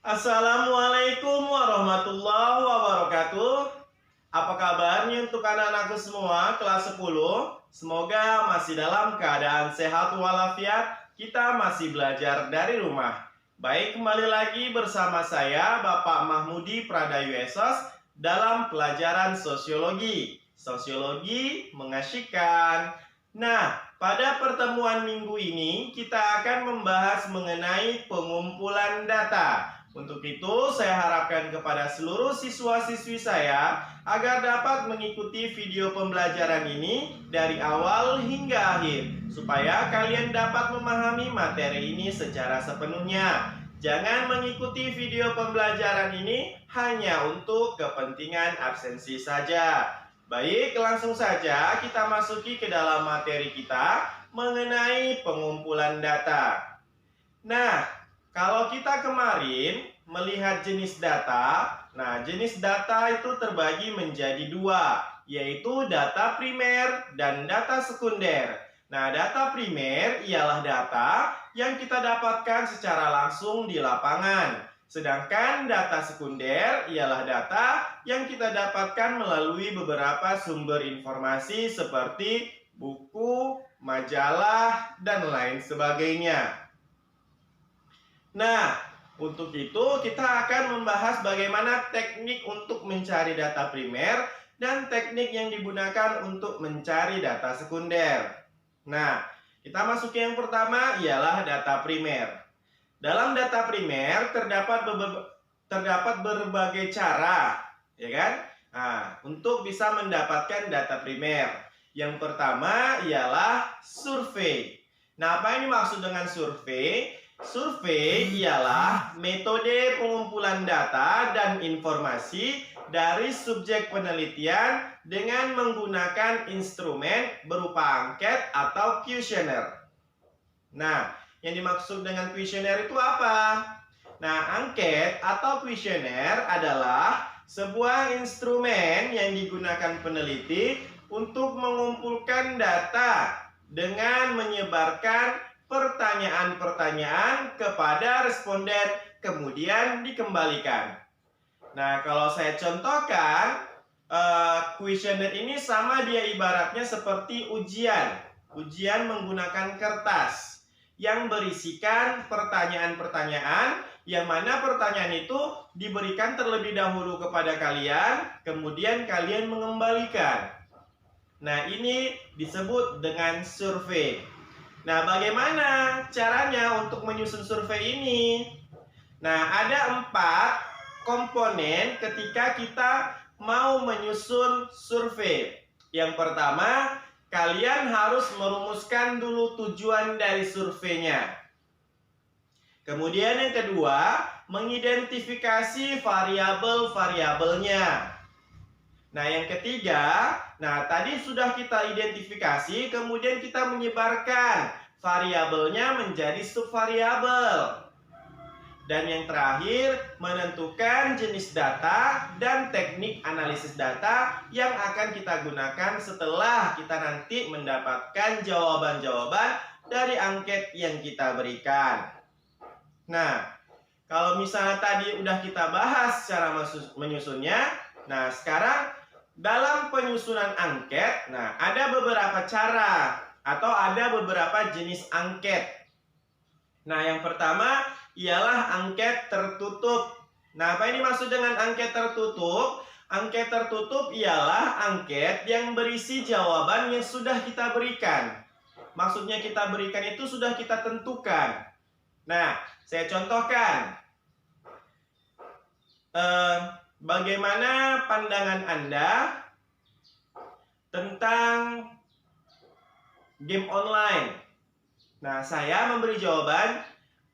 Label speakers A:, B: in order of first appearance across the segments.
A: Assalamualaikum warahmatullahi wabarakatuh. Apa kabarnya untuk anak-anakku semua kelas 10? Semoga masih dalam keadaan sehat walafiat. Kita masih belajar dari rumah. Baik, kembali lagi bersama saya Bapak Mahmudi Pradayu Esos dalam pelajaran sosiologi. Sosiologi mengasyikkan. Nah, pada pertemuan minggu ini kita akan membahas mengenai pengumpulan data. Untuk itu, saya harapkan kepada seluruh siswa-siswi saya agar dapat mengikuti video pembelajaran ini dari awal hingga akhir, supaya kalian dapat memahami materi ini secara sepenuhnya. Jangan mengikuti video pembelajaran ini hanya untuk kepentingan absensi saja. Baik, langsung saja kita masuki ke dalam materi kita mengenai pengumpulan data. Nah, kalau kita kemarin melihat jenis data, jenis data itu terbagi menjadi dua, yaitu data primer dan data sekunder. Nah, data primer ialah data yang kita dapatkan secara langsung di lapangan. Sedangkan data sekunder ialah data yang kita dapatkan melalui beberapa sumber informasi seperti buku, majalah, dan lain sebagainya. Nah, untuk itu kita akan membahas bagaimana teknik untuk mencari data primer dan teknik yang digunakan untuk mencari data sekunder. Nah, kita masuk ke yang pertama ialah data primer. Dalam data primer terdapat berbagai cara, ya kan? Nah, untuk bisa mendapatkan data primer. Yang pertama ialah survei. Nah, apa yang dimaksud dengan survei? Survei ialah metode pengumpulan data dan informasi dari subjek penelitian dengan menggunakan instrumen berupa angket atau kuesioner. Nah, yang dimaksud dengan kuesioner itu apa? Nah, angket atau kuesioner adalah sebuah instrumen yang digunakan peneliti untuk mengumpulkan data dengan menyebarkan pertanyaan-pertanyaan kepada responden, kemudian dikembalikan. Nah, kalau saya contohkan, kuesioner ini sama dia ibaratnya seperti ujian. Ujian menggunakan kertas yang berisikan pertanyaan-pertanyaan, yang mana pertanyaan itu diberikan terlebih dahulu kepada kalian, kemudian kalian mengembalikan. Nah, ini disebut dengan survei. Nah, bagaimana caranya untuk menyusun survei ini? Nah, ada 4 komponen ketika kita mau menyusun survei. Yang pertama, kalian harus merumuskan dulu tujuan dari surveinya. Kemudian yang kedua, mengidentifikasi variabel-variabelnya. Nah, yang ketiga, tadi sudah kita identifikasi, kemudian kita menyebarkan variabelnya menjadi subvariabel. Dan yang terakhir, menentukan jenis data dan teknik analisis data yang akan kita gunakan setelah kita nanti mendapatkan jawaban-jawaban dari angket yang kita berikan. Nah, kalau misalnya tadi udah kita bahas cara menyusunnya, nah sekarang dalam penyusunan angket, ada beberapa cara atau ada beberapa jenis angket. Nah, yang pertama ialah angket tertutup. Nah, apa ini maksud dengan angket tertutup? Angket tertutup ialah angket yang berisi jawaban yang sudah kita berikan. Maksudnya kita berikan itu sudah kita tentukan. Nah, saya contohkan. Bagaimana pandangan Anda tentang game online? Nah, saya memberi jawaban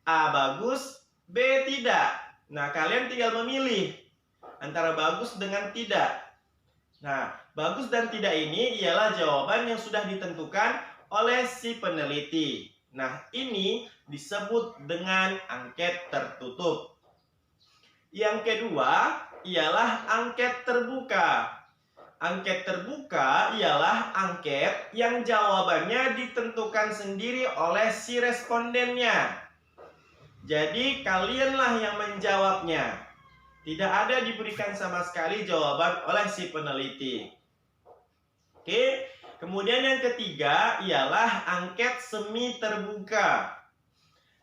A: A bagus, B tidak. Nah, kalian tinggal memilih antara bagus dengan tidak. Nah, bagus dan tidak ini ialah jawaban yang sudah ditentukan oleh si peneliti. Nah, ini disebut dengan angket tertutup. Yang kedua ialah angket terbuka. Angket terbuka ialah angket yang jawabannya ditentukan sendiri oleh si respondennya. Jadi kalianlah yang menjawabnya. Tidak ada diberikan sama sekali jawaban oleh si peneliti. Oke, kemudian yang ketiga ialah angket semi terbuka.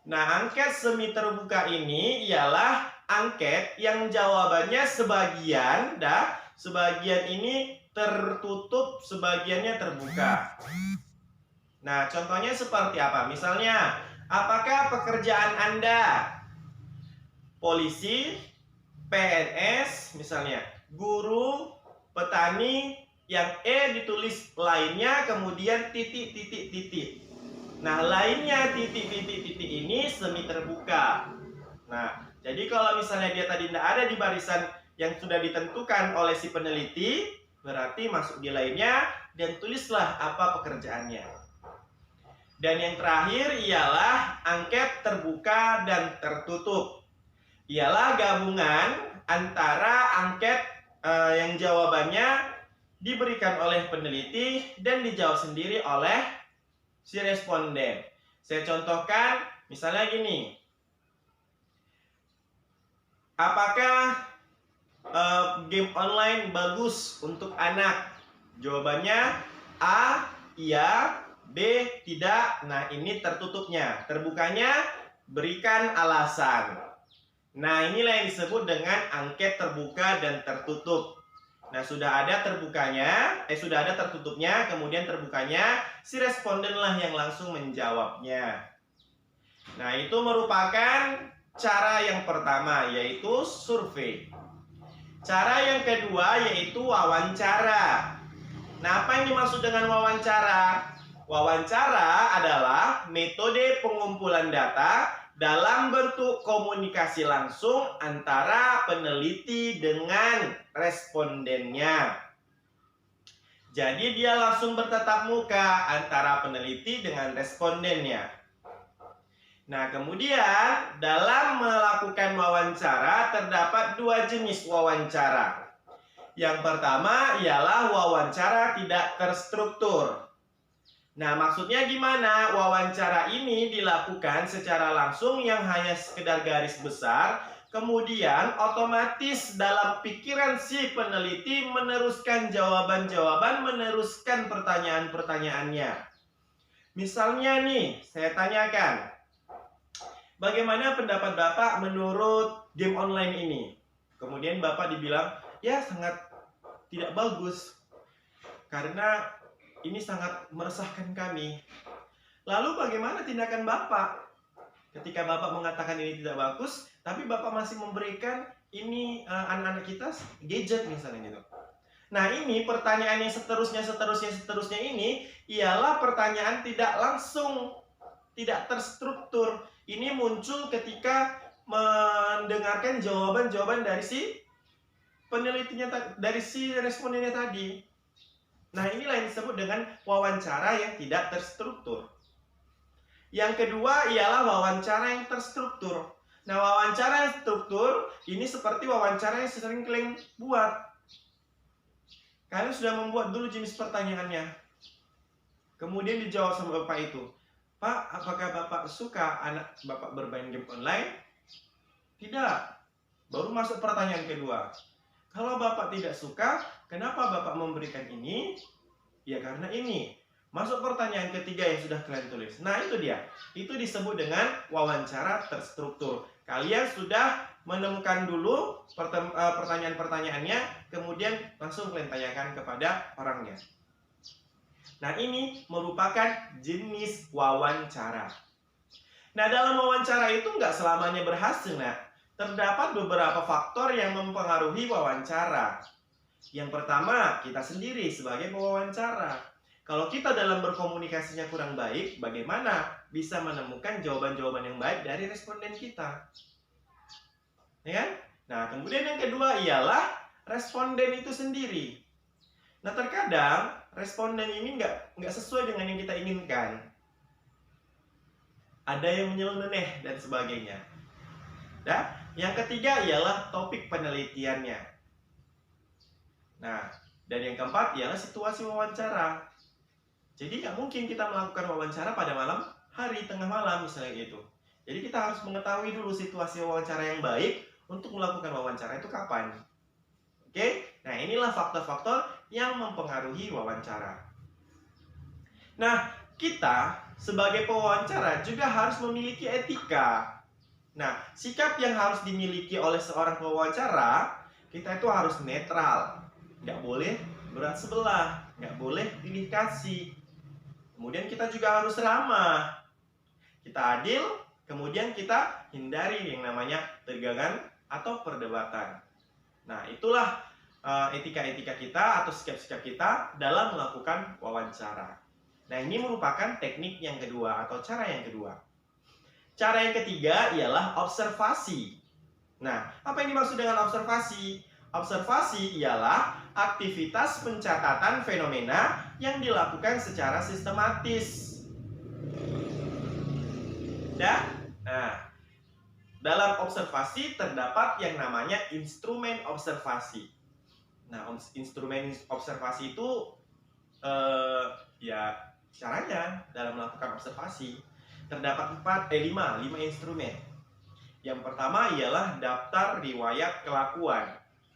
A: Nah, angket semi terbuka ini ialah angket yang jawabannya sebagian ini tertutup, sebagiannya terbuka. Nah, contohnya seperti apa? Misalnya, apakah pekerjaan Anda polisi, PNS, misalnya guru, petani, yang E ditulis lainnya, kemudian titik, titik, titik. Nah, lainnya titik, titik, titik ini semi terbuka. Nah, jadi kalau misalnya dia tadi tidak ada di barisan yang sudah ditentukan oleh si peneliti, berarti masuk di lainnya dan tulislah apa pekerjaannya. Dan yang terakhir ialah angket terbuka dan tertutup. Ialah gabungan antara angket yang jawabannya diberikan oleh peneliti dan dijawab sendiri oleh si responden. Saya contohkan, misalnya gini. Apakah game online bagus untuk anak? Jawabannya A, iya, B, tidak. Nah, ini tertutupnya. Terbukanya, berikan alasan. Nah, inilah yang disebut dengan angket terbuka dan tertutup. Nah, sudah ada terbukanya, sudah ada tertutupnya, kemudian terbukanya, si respondenlah yang langsung menjawabnya. Nah, itu merupakan cara yang pertama, yaitu survei. Cara yang kedua yaitu wawancara. Nah, apa yang dimaksud dengan wawancara? Wawancara adalah metode pengumpulan data dalam bentuk komunikasi langsung antara peneliti dengan respondennya. Jadi dia langsung bertatap muka antara peneliti dengan respondennya. Nah, kemudian dalam melakukan wawancara terdapat dua jenis wawancara. Yang pertama ialah wawancara tidak terstruktur. Nah, maksudnya gimana? Wawancara ini dilakukan secara langsung yang hanya sekedar garis besar, kemudian otomatis dalam pikiran si peneliti meneruskan jawaban-jawaban, meneruskan pertanyaan-pertanyaannya. Misalnya nih, saya tanyakan, bagaimana pendapat Bapak menurut game online ini? Kemudian Bapak dibilang, ya sangat tidak bagus, karena ini sangat meresahkan kami. Lalu bagaimana tindakan Bapak? Ketika Bapak mengatakan ini tidak bagus, tapi Bapak masih memberikan ini anak-anak kita gadget misalnya gitu. Nah, ini pertanyaan yang seterusnya ini ialah pertanyaan tidak langsung, tidak terstruktur. Ini muncul ketika mendengarkan jawaban-jawaban dari si penelitinya, dari si respondennya tadi. Nah, inilah yang disebut dengan wawancara yang tidak terstruktur. Yang kedua ialah wawancara yang terstruktur. Nah, wawancara yang terstruktur ini seperti wawancara yang sering kalian buat. Kalian sudah membuat dulu jenis pertanyaannya. Kemudian dijawab sama Bapak itu. Pak, apakah Bapak suka anak Bapak bermain game online? Tidak. Baru masuk pertanyaan kedua. Kalau Bapak tidak suka, kenapa Bapak memberikan ini? Ya karena ini. Masuk pertanyaan ketiga yang sudah kalian tulis. Nah, itu dia. Itu disebut dengan wawancara terstruktur. Kalian sudah menemukan dulu pertanyaan-pertanyaannya, kemudian langsung kalian tanyakan kepada orangnya. Nah, ini merupakan jenis wawancara. Nah, dalam wawancara itu nggak selamanya berhasil, nah. Terdapat beberapa faktor yang mempengaruhi wawancara. Yang pertama, kita sendiri sebagai pewawancara. Kalau kita dalam berkomunikasinya kurang baik, bagaimana bisa menemukan jawaban-jawaban yang baik dari responden kita? Ya kan? Nah, kemudian yang kedua ialah responden itu sendiri. Nah, terkadang responden ini nggak sesuai dengan yang kita inginkan. Ada yang menyeleneh dan sebagainya. Nah, yang ketiga ialah topik penelitiannya. Nah, dan yang keempat ialah situasi wawancara. Jadi nggak mungkin kita melakukan wawancara pada malam hari, tengah malam misalnya gitu. Jadi kita harus mengetahui dulu situasi wawancara yang baik untuk melakukan wawancara itu kapan. Oke, nah inilah faktor-faktor yang mempengaruhi wawancara. Nah, kita sebagai pewawancara juga harus memiliki etika. Nah, sikap yang harus dimiliki oleh seorang pewawancara, kita itu harus netral. Nggak boleh berat sebelah, nggak boleh pilih kasih. Kemudian kita juga harus ramah. Kita adil, kemudian kita hindari yang namanya tegangan atau perdebatan. Nah, itulah etika-etika kita atau sikap-sikap kita dalam melakukan wawancara. Nah, ini merupakan teknik yang kedua atau cara yang kedua. Cara yang ketiga ialah observasi. Nah, apa yang dimaksud dengan observasi? Observasi ialah aktivitas pencatatan fenomena yang dilakukan secara sistematis. Nah, dalam observasi terdapat yang namanya instrumen observasi. Nah, instrumen observasi itu ya caranya dalam melakukan observasi terdapat 5 instrumen. Yang pertama ialah daftar riwayat kelakuan.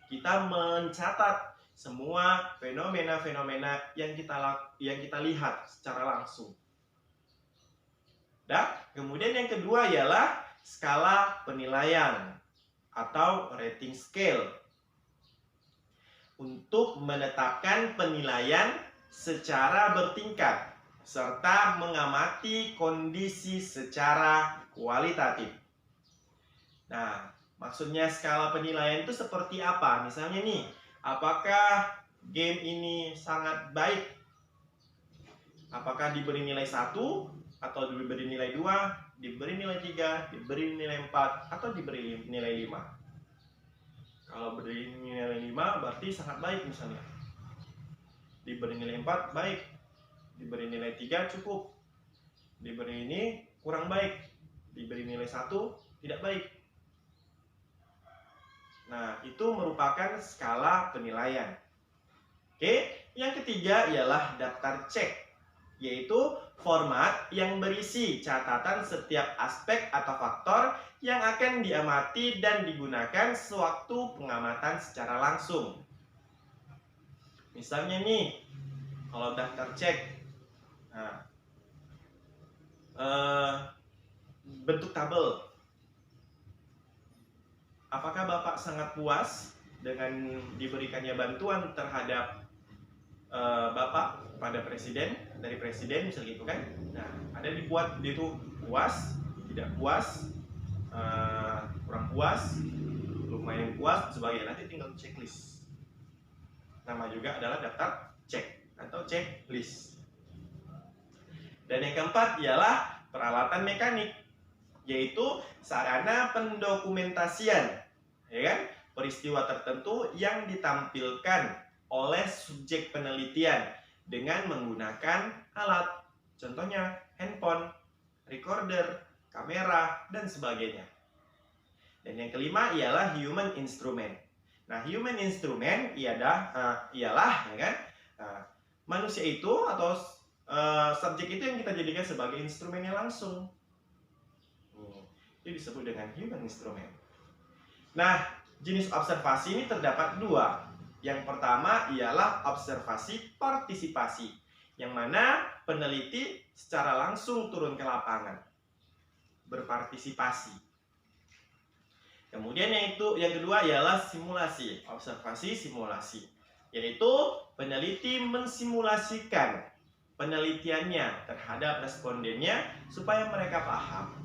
A: Kita mencatat semua fenomena-fenomena yang kita lihat secara langsung. Dan kemudian yang kedua ialah skala penilaian atau rating scale untuk menetapkan penilaian secara bertingkat serta mengamati kondisi secara kualitatif. Nah, maksudnya skala penilaian itu seperti apa? Misalnya nih, apakah game ini sangat baik? Apakah diberi nilai 1 atau diberi nilai 2, diberi nilai 3, diberi nilai 4, atau diberi nilai 5? Kalau beri nilai 5 berarti sangat baik misalnya. Diberi nilai 4 baik. Diberi nilai 3 cukup. Diberi ini kurang baik. Diberi nilai 1 tidak baik. Nah, itu merupakan skala penilaian. Oke, yang ketiga ialah daftar cek, yaitu format yang berisi catatan setiap aspek atau faktor yang akan diamati dan digunakan sewaktu pengamatan secara langsung. Misalnya nih, kalau daftar cek, bentuk tabel. Apakah Bapak sangat puas dengan diberikannya bantuan terhadap Bapak pada presiden, dari presiden misalnya gitu kan? Nah, ada dibuat itu puas, tidak puas, kurang puas, lumayan puas, sebagainya. Nanti tinggal checklist. Nama juga adalah daftar cek atau checklist. Dan yang keempat ialah peralatan mekanik, yaitu sarana pendokumentasian, ya kan? Peristiwa tertentu yang ditampilkan oleh subjek penelitian dengan menggunakan alat, contohnya handphone, recorder, kamera, dan sebagainya. Dan yang kelima ialah human instrument. Nah, human instrument ialah ya kan, manusia itu atau subjek itu yang kita jadikan sebagai instrumennya langsung. Itu disebut dengan human instrument. Nah, jenis observasi ini terdapat 2. Yang pertama ialah observasi partisipasi, yang mana peneliti secara langsung turun ke lapangan, berpartisipasi. Kemudian yang kedua ialah simulasi, observasi simulasi, yaitu peneliti mensimulasikan penelitiannya terhadap respondennya supaya mereka paham.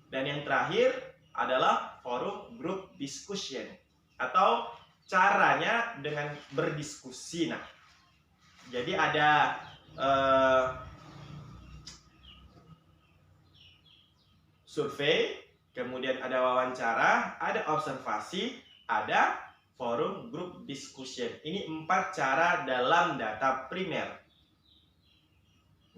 A: Dan yang terakhir adalah forum group discussion, atau caranya dengan berdiskusi. Nah, jadi ada survei, kemudian ada wawancara, ada observasi, ada forum group discussion. Ini 4 cara dalam data primer.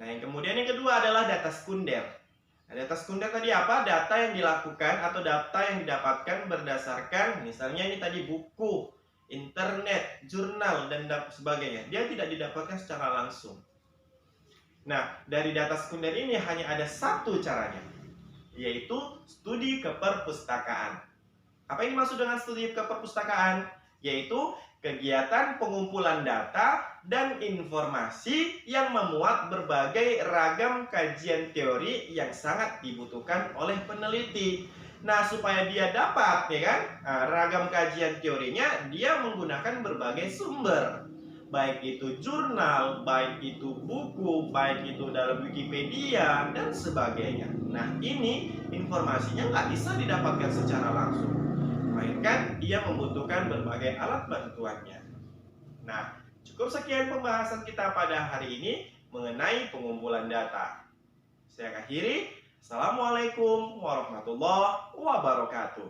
A: Nah, yang kemudian yang kedua adalah data sekunder. Nah, data sekunder tadi apa? Data yang dilakukan atau data yang didapatkan berdasarkan, misalnya ini tadi buku, internet, jurnal, dan sebagainya. Dia tidak didapatkan secara langsung. Nah, dari data sekunder ini hanya ada satu caranya, yaitu studi keperpustakaan. Apa yang dimaksud dengan studi keperpustakaan? Yaitu kegiatan pengumpulan data dan informasi yang memuat berbagai ragam kajian teori yang sangat dibutuhkan oleh peneliti. Nah, supaya dia dapat, ya kan, ragam kajian teorinya, dia menggunakan berbagai sumber. Baik itu jurnal, baik itu buku, baik itu dalam Wikipedia, dan sebagainya. Nah, ini informasinya nggak bisa didapatkan secara langsung, melainkan dia membutuhkan berbagai alat bantuannya. Nah, cukup sekian pembahasan kita pada hari ini mengenai pengumpulan data. Saya akhiri. Assalamualaikum warahmatullahi wabarakatuh.